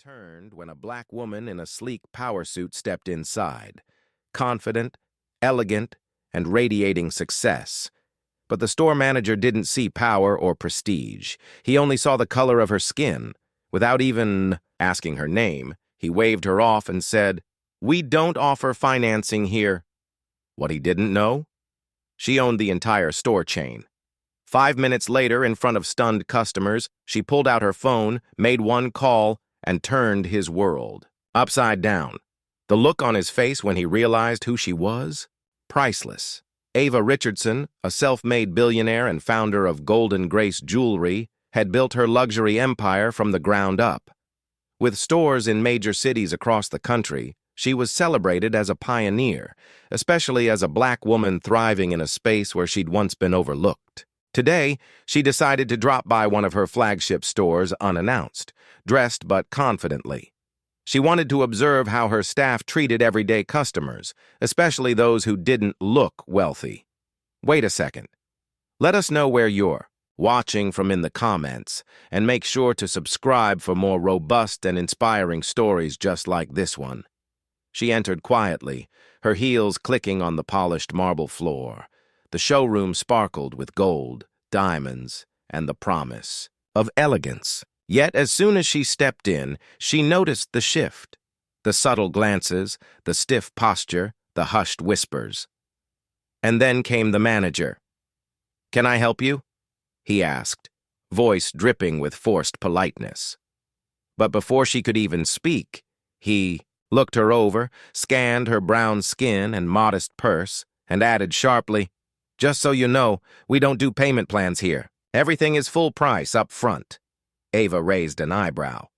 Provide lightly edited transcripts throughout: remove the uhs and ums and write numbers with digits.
turned when a black woman in a sleek power suit stepped inside, confident, elegant, and radiating success. But the store manager didn't see power or prestige. He only saw the color of her skin. Without even asking her name, he waved her off and said, "We don't offer financing here." What he didn't know? She owned the entire store chain. 5 minutes later, in front of stunned customers, she pulled out her phone, made one call, and turned his world upside down. The look on his face when he realized who she was? Priceless. Ava Richardson, a self-made billionaire and founder of Golden Grace Jewelry, had built her luxury empire from the ground up. With stores in major cities across the country, she was celebrated as a pioneer, especially as a black woman thriving in a space where she'd once been overlooked. Today, she decided to drop by one of her flagship stores unannounced, dressed but confidently. She wanted to observe how her staff treated everyday customers, especially those who didn't look wealthy. Wait a second. Let us know where you're watching from in the comments, and make sure to subscribe for more robust and inspiring stories just like this one. She entered quietly, her heels clicking on the polished marble floor. The showroom sparkled with gold, diamonds, and the promise of elegance. Yet as soon as she stepped in, she noticed the shift. The subtle glances, the stiff posture, the hushed whispers. And then came the manager. "Can I help you?" he asked, voice dripping with forced politeness. But before she could even speak, he looked her over, scanned her brown skin and modest purse, and added sharply, "Just so you know, we don't do payment plans here. Everything is full price up front." Ava raised an eyebrow.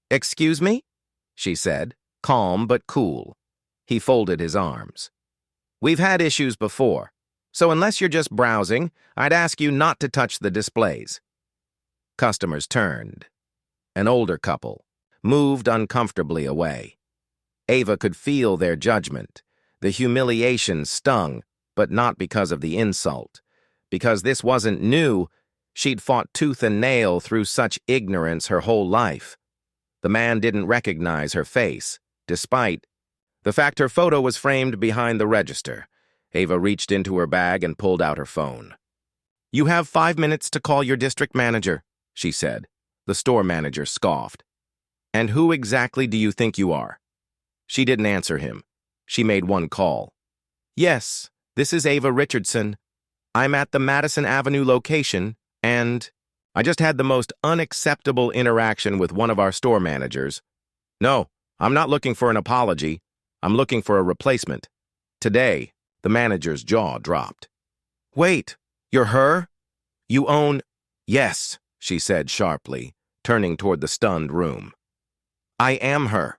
"Excuse me?" she said, calm but cool. He folded his arms. "We've had issues before, so unless you're just browsing, I'd ask you not to touch the displays." Customers turned. An older couple moved uncomfortably away. Ava could feel their judgment. The humiliation stung, but not because of the insult. Because this wasn't new, she'd fought tooth and nail through such ignorance her whole life. The man didn't recognize her face, despite the fact her photo was framed behind the register. Ava reached into her bag and pulled out her phone. "You have 5 minutes to call your district manager," she said. The store manager scoffed. "And who exactly do you think you are?" She didn't answer him. She made one call. "Yes, this is Ava Richardson. I'm at the Madison Avenue location, and I just had the most unacceptable interaction with one of our store managers. No, I'm not looking for an apology. I'm looking for a replacement. Today." The manager's jaw dropped. "Wait, you're her? You own—" "Yes," she said sharply, turning toward the stunned room. "I am her."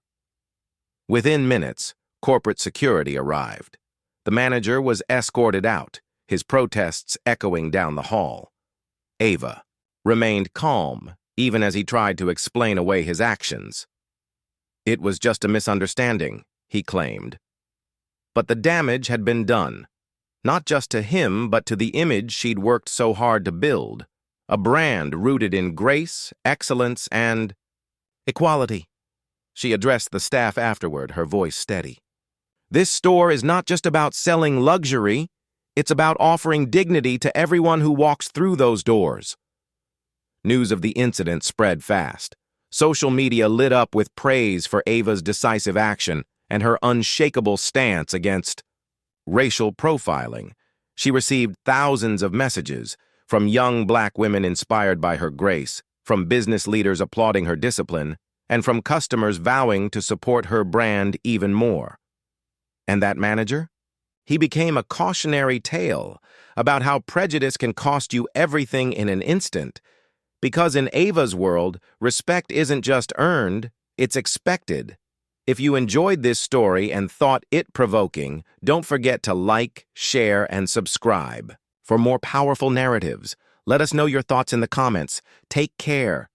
Within minutes, corporate security arrived. The manager was escorted out, his protests echoing down the hall. Ava remained calm, even as he tried to explain away his actions. "It was just a misunderstanding," he claimed. But the damage had been done, not just to him, but to the image she'd worked so hard to build, a brand rooted in grace, excellence, and equality. She addressed the staff afterward, her voice steady. "This store is not just about selling luxury, it's about offering dignity to everyone who walks through those doors." News of the incident spread fast. Social media lit up with praise for Ava's decisive action and her unshakable stance against racial profiling. She received thousands of messages, from young black women inspired by her grace, from business leaders applauding her discipline, and from customers vowing to support her brand even more. And that manager? He became a cautionary tale about how prejudice can cost you everything in an instant, because in Ava's world, respect isn't just earned, it's expected. If you enjoyed this story and thought it provoking, don't forget to like, share, and subscribe. For more powerful narratives, let us know your thoughts in the comments. Take care.